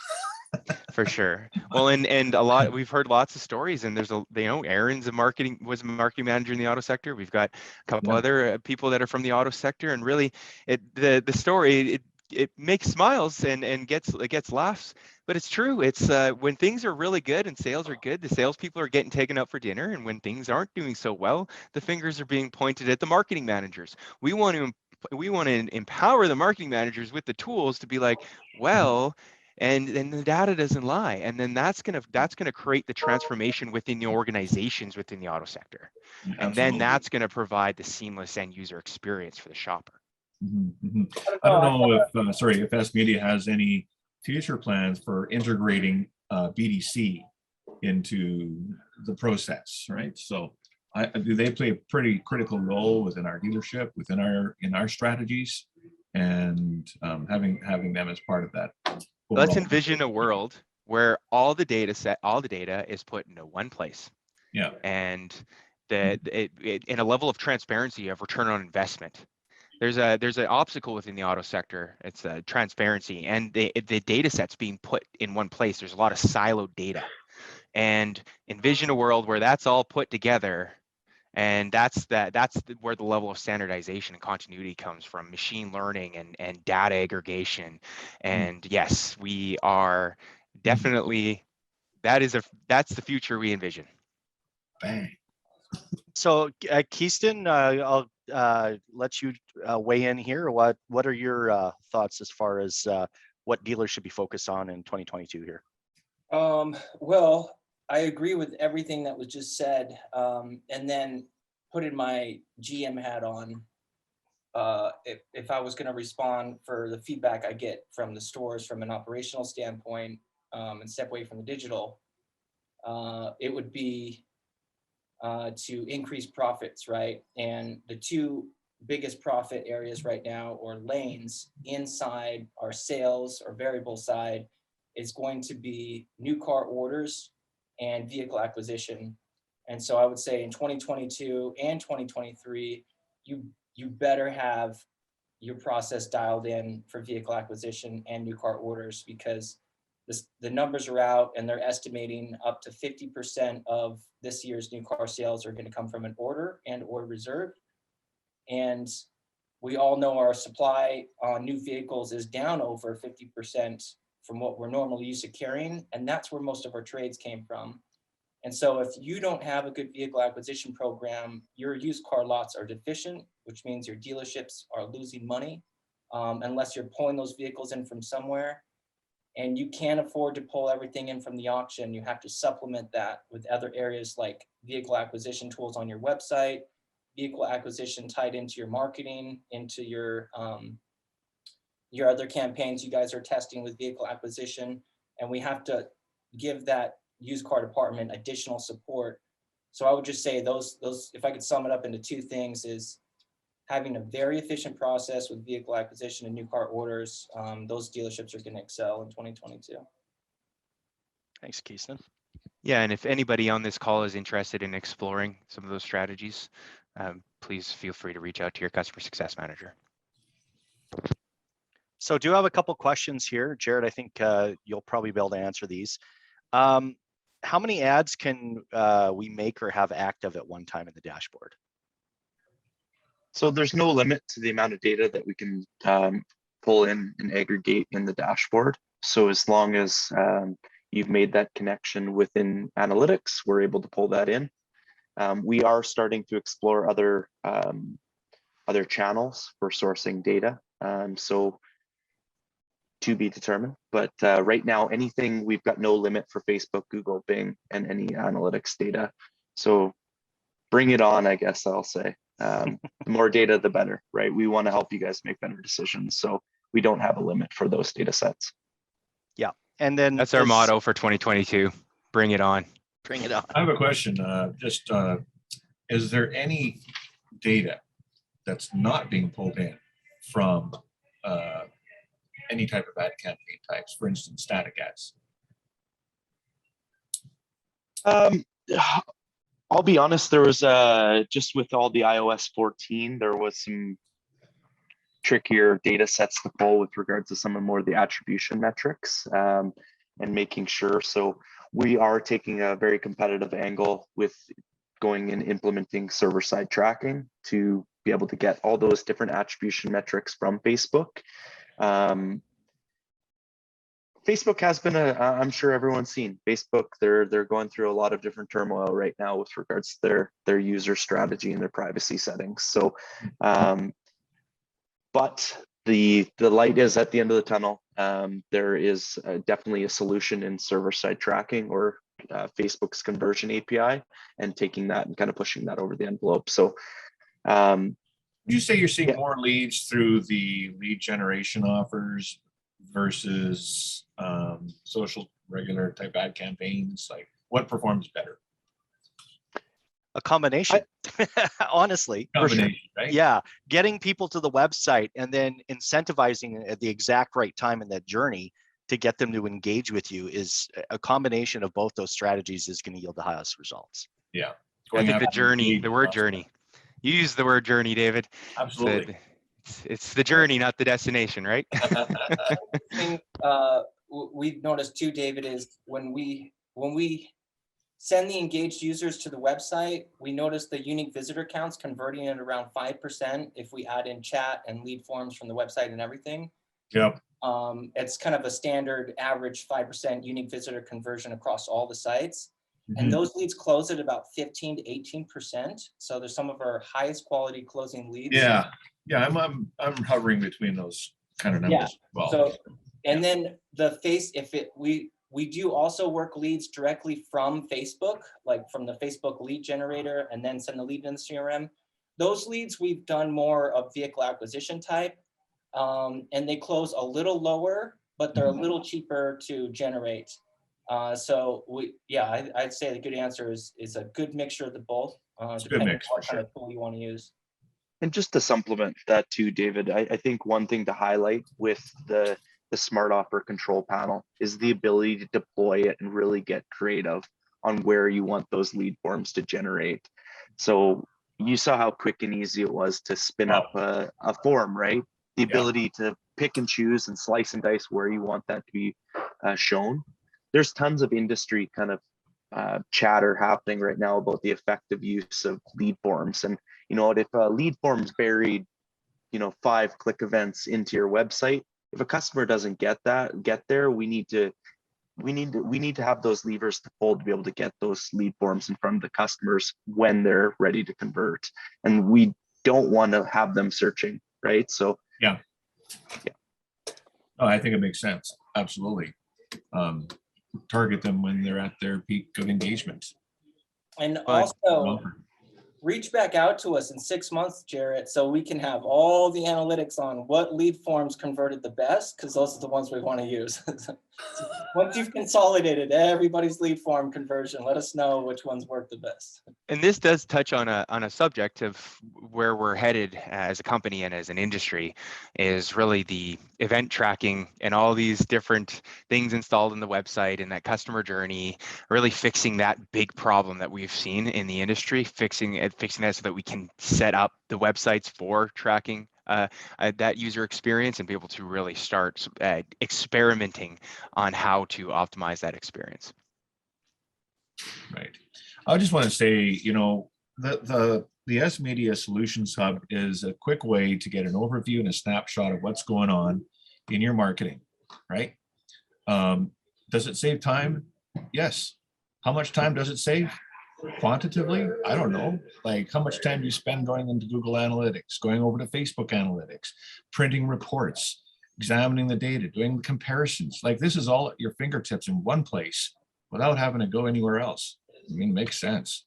For sure. Well, and we've heard lots of stories, and there's Aaron's was a marketing manager in the auto sector. We've got a couple other people that are from the auto sector, and really the story, it makes smiles and gets laughs, but it's true. It's when things are really good and sales are good, the salespeople are getting taken out for dinner, and when things aren't doing so well, the fingers are being pointed at the marketing managers. We want to empower the marketing managers with the tools to be like, well, and the data doesn't lie, and then that's gonna create the transformation within the organizations within the auto sector, and then that's gonna provide the seamless end user experience for the shopper. I don't know if S Media has any future plans for integrating BDC into the process, right? So do they play a pretty critical role within our dealership, in our strategies, and having them as part of that? Let's envision a world where all the data is put into one place. Yeah. And in a level of transparency of return on investment. There's an obstacle within the auto sector. It's transparency, and the data sets being put in one place. There's a lot of siloed data, and envision a world where that's all put together. And that's where the level of standardization and continuity comes from, machine learning and data aggregation. And yes, we are definitely, that's the future we envision. Bang. So Keaston, I'll let you weigh in here. What are your thoughts as far as what dealers should be focused on in 2022 here? Well, I agree with everything that was just said, and then putting my GM hat on, if I was going to respond for the feedback I get from the stores from an operational standpoint, and step away from the digital, it would be to increase profits, right? And the two biggest profit areas right now, or lanes inside our sales or variable side, is going to be new car orders and vehicle acquisition. And so I would say in 2022 and 2023, you better have your process dialed in for vehicle acquisition and new car orders, because the numbers are out, and they're estimating up to 50% of this year's new car sales are going to come from an order and or reserve. And we all know our supply on new vehicles is down over 50% from what we're normally used to carrying. And that's where most of our trades came from. And so if you don't have a good vehicle acquisition program, your used car lots are deficient, which means your dealerships are losing money unless you're pulling those vehicles in from somewhere. And you can't afford to pull everything in from the auction. You have to supplement that with other areas like vehicle acquisition tools on your website, vehicle acquisition tied into your marketing, into your other campaigns you guys are testing with vehicle acquisition. And we have to give that used car department additional support. So I would just say those, if I could sum it up into two things, is having a very efficient process with vehicle acquisition and new car orders. Those dealerships are going to excel in 2022. Thanks, Keaston. Yeah, and if anybody on this call is interested in exploring some of those strategies, please feel free to reach out to your customer success manager. So do have a couple questions here. Jared, I think you'll probably be able to answer these. How many ads can we make or have active at one time in the dashboard? So there's no limit to the amount of data that we can pull in and aggregate in the dashboard. So as long as you've made that connection within analytics, we're able to pull that in. We are starting to explore other channels for sourcing data. So to be determined, but right now, anything, we've got no limit for Facebook, Google, Bing, and any analytics data. So bring it on, I guess I'll say. The more data, the better, right? We want to help you guys make better decisions. So we don't have a limit for those data sets. Yeah. And then that's our motto for 2022. Bring it on. Bring it on. I have a question. Is there any data that's not being pulled in from any type of ad campaign types, for instance, static ads? I'll be honest, there was just with all the iOS 14, there was some trickier data sets to pull with regards to some of more of the attribution metrics and making sure. So we are taking a very competitive angle with going and implementing server-side tracking to be able to get all those different attribution metrics from Facebook. Facebook has been I'm sure everyone's seen Facebook. They're going through a lot of different turmoil right now with regards to their user strategy and their privacy settings. So, but the light is at the end of the tunnel. There is definitely a solution in server-side tracking or Facebook's conversion API, and taking that and kind of pushing that over the envelope. So, would you say you're seeing more leads through the lead generation offers versus social regular type ad campaigns? Like, what performs better? A combination. Honestly, combination, right? Yeah, getting people to the website and then incentivizing at the exact right time in that journey to get them to engage with you is a combination of both those strategies is going to yield the highest results. Yeah. I think the journey, the word journey. You use the word journey, David. Absolutely. It's the journey, not the destination, right? We've noticed too, David, is when we send the engaged users to the website, we notice the unique visitor counts converting at around 5% if we add in chat and lead forms from the website and everything. Yep. It's kind of a standard average 5% unique visitor conversion across all the sites. Mm-hmm. And those leads close at about 15 to 18%. So there's some of our highest quality closing leads. Yeah. Yeah, I'm hovering between those kind of numbers as well. So, and then we do also work leads directly from Facebook, like from the Facebook lead generator, and then send the lead in the CRM. Those leads we've done more of vehicle acquisition type, and they close a little lower, but they're a little cheaper to generate. So I'd say the good answer is a good mixture of the both, depending on what kind of tool you want to use. And just to supplement that too, David, I think one thing to highlight with the Smart Offer control panel is the ability to deploy it and really get creative on where you want those lead forms to generate. So you saw how quick and easy it was to spin up a form, right? The ability to pick and choose and slice and dice where you want that to be shown. There's tons of industry kind of chatter happening right now about the effective use of lead forms. And you know what, if a lead form's buried, 5 click events into your website, if a customer doesn't get there, we need to have those levers to pull to be able to get those lead forms in front of the customers when they're ready to convert. And we don't want to have them searching, right? So yeah. Oh, I think it makes sense. Absolutely. Target them when they're at their peak of engagement. And also reach back out to us in 6 months, Jarrett, so we can have all the analytics on what lead forms converted the best, because those are the ones we want to use. Once you've consolidated everybody's lead form conversion, let us know which ones work the best. And this does touch on a subject of where we're headed as a company and as an industry, is really the event tracking and all these different things installed in the website and that customer journey, really fixing that big problem that we've seen in the industry, fixing that so that we can set up the websites for tracking that user experience and be able to really start experimenting on how to optimize that experience. Right. I just want to say, you know, the S Media Solutions Hub is a quick way to get an overview and a snapshot of what's going on in your marketing, right? Does it save time? Yes. How much time does it save? Quantitatively, I don't know. Like, how much time do you spend going into Google Analytics, going over to Facebook Analytics, printing reports, examining the data, doing comparisons? Like, this is all at your fingertips in one place without having to go anywhere else. I mean, it makes sense.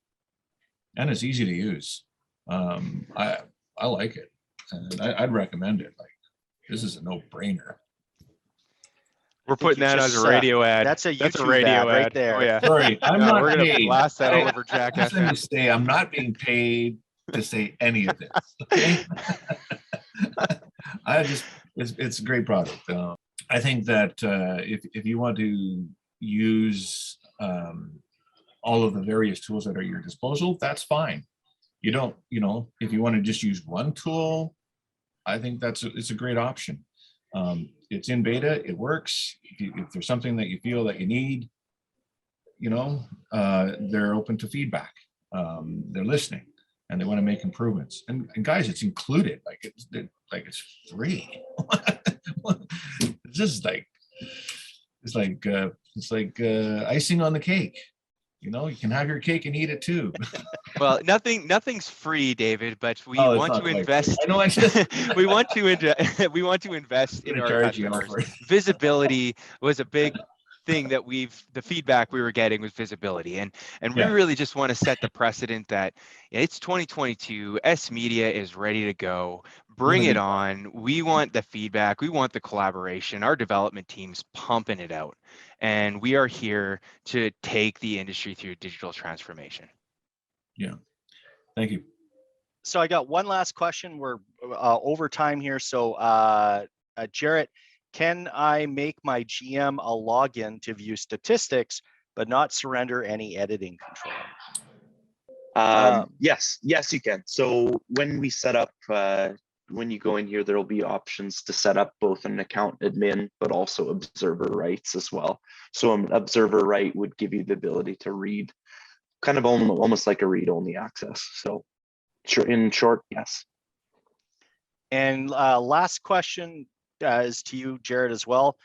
And it's easy to use. I like it. And I'd recommend it. Like, this is a no-brainer. We're putting that as a radio ad. That's a YouTube radio ad right there. Oh yeah. Sorry, I'm not we're gonna paid. blast that all over Jack Just let me FM. say, I'm not being paid to say any of this. Okay. It's a great product. I think that if you want to use all of the various tools that are at your disposal, that's fine. You don't, you know, if you want to just use one tool, I think it's a great option. It's in beta, it works. If there's something that you feel that you need, you know, they're open to feedback. They're listening and they want to make improvements. And guys, it's included. Like it's free. It's just like it's like icing on the cake. You know, you can have your cake and eat it too. Well, nothing's free, David, but we Oh, it's want not to quite invest. free. I know I said we want to invest in our charge you customers. for it. Visibility was a big thing that the feedback we were getting was visibility, and we Yeah. really just want to set the precedent that it's 2022. S Media is ready to go. Bring it on. We want the feedback. We want the collaboration. Our development team's pumping it out, and we are here to take the industry through digital transformation. Yeah. Thank you. So I got one last question. We're over time here. So Jarrett, can I make my GM a login to view statistics, but not surrender any editing control? Yes, you can. So when we set up, when you go in here, there will be options to set up both an account admin, but also observer rights as well. So an observer right would give you the ability to read, kind of almost like a read-only access. So in short, yes. And last question is to you, Jarrett, as well.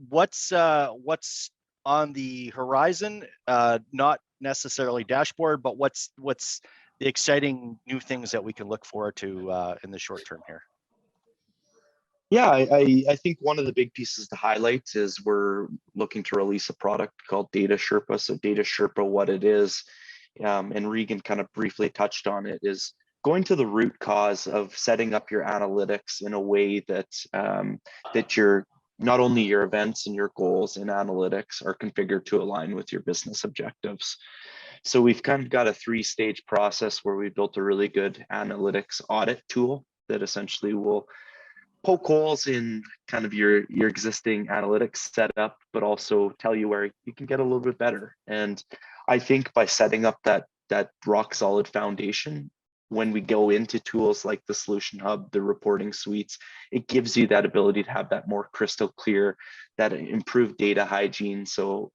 What's on the horizon? Not necessarily dashboard, but what's the exciting new things that we can look forward to in the short term here? Yeah, I think one of the big pieces to highlight is we're looking to release a product called Data Sherpa. So Data Sherpa, what it is, and Regan kind of briefly touched on it, is going to the root cause of setting up your analytics in a way that that your not only your events and your goals in analytics are configured to align with your business objectives. So we've kind of got a 3-stage process where we built a really good analytics audit tool that essentially will poke holes in kind of your existing analytics setup, but also tell you where you can get a little bit better. And I think by setting up that rock solid foundation, when we go into tools like the Solution Hub, the reporting suites, it gives you that ability to have that more crystal clear, that improved data hygiene. So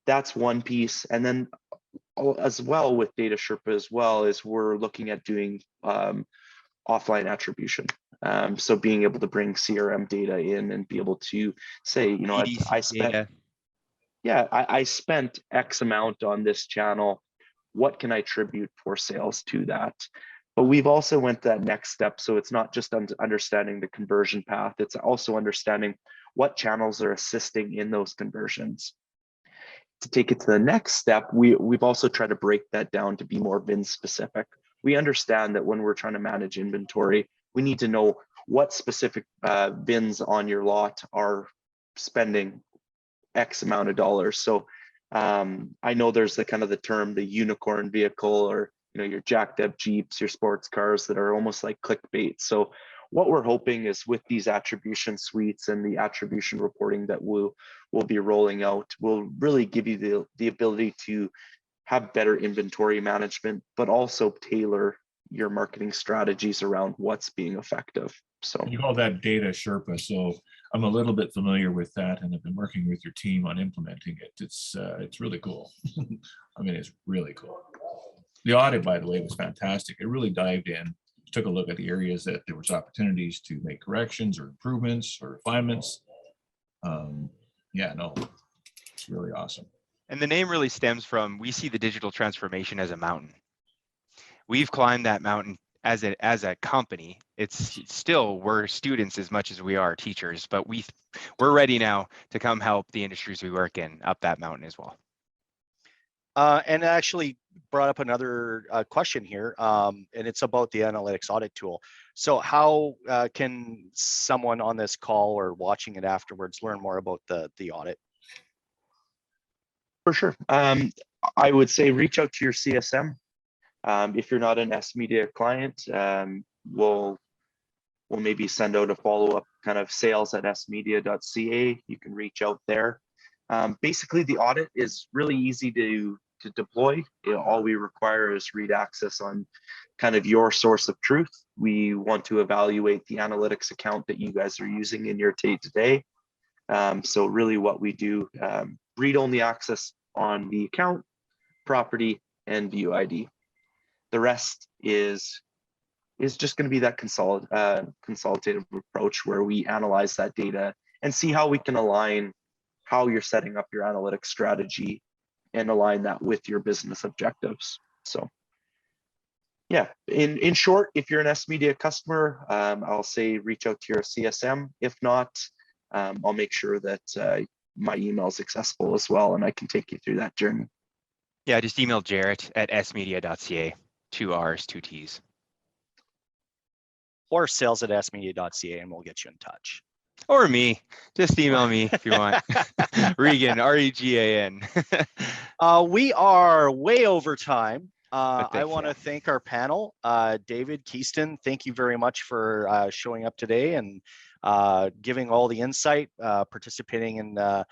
that's one piece. And then as well with Data Sherpa as well is we're looking at doing offline attribution. So being able to bring CRM data in and be able to say, you know, I spent X amount on this channel. What can I attribute for sales to that? But we've also went that next step. So it's not just understanding the conversion path, it's also understanding what channels are assisting in those conversions. To take it to the next step, we've also tried to break that down to be more VIN specific. We understand that when we're trying to manage inventory, we need to know what specific VINs on your lot are spending X amount of dollars. So I know there's the kind of the term, the unicorn vehicle, or, you know, your jacked up Jeeps, your sports cars that are almost like clickbait. So what we're hoping is with these attribution suites and the attribution reporting that we'll be rolling out, will really give you the ability to have better inventory management, but also tailor your marketing strategies around what's being effective. So You call that data Sherpa, so I'm a little bit familiar with that, and I've been working with your team on implementing it. It's really cool. I mean, it's really cool. The audit, by the way, was fantastic. It really dived in, took a look at the areas that there was opportunities to make corrections or improvements or refinements. Yeah, no, it's really awesome. And the name really stems from, we see the digital transformation as a mountain. We've climbed that mountain as a company. It's still, we're students as much as we are teachers, but we're ready now to come help the industries we work in up that mountain as well. And actually brought up another question here, and it's about the analytics audit tool. So how can someone on this call or watching it afterwards learn more about the audit? for sure, I would say reach out to your CSM. If you're not an S Media client, we'll maybe send out a follow-up kind of sales@smedia.ca. You can reach out there. Basically, the audit is really easy to deploy. All we require is read access on kind of your source of truth. We want to evaluate the analytics account that you guys are using in your day-to-day. So really what we do, read-only access on the account, property, and view ID. The rest is just going to be that consultative approach where we analyze that data and see how we can align how you're setting up your analytics strategy and align that with your business objectives. So yeah, in short, if you're an S Media customer, I'll say reach out to your CSM. If not, I'll make sure that my email is accessible as well, and I can take you through that journey. Yeah, just email Jarrett@smedia.ca, 2 R's, 2 T's. Or sales@smedia.ca, and we'll get you in touch. Or me, just email me if you want. Regan, R-E-G-A-N. We are way over time. I want to yeah. thank our panel. David, Keaston, thank you very much for showing up today and giving all the insight, participating in the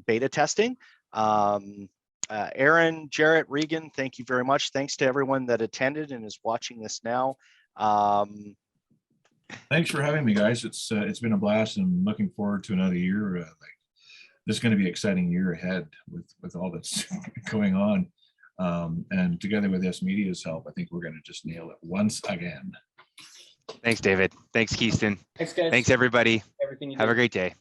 beta testing. Aaron, Jarrett, Regan, thank you very much. Thanks to everyone that attended and is watching this now. Thanks for having me, guys. It's been a blast, and I'm looking forward to another year. This is going to be an exciting year ahead with all that's going on. And together with S Media's help, I think we're going to just nail it once again. Thanks, David. Thanks, Keaston. Thanks, guys. Thanks, everybody. Everything you Have do. a great day.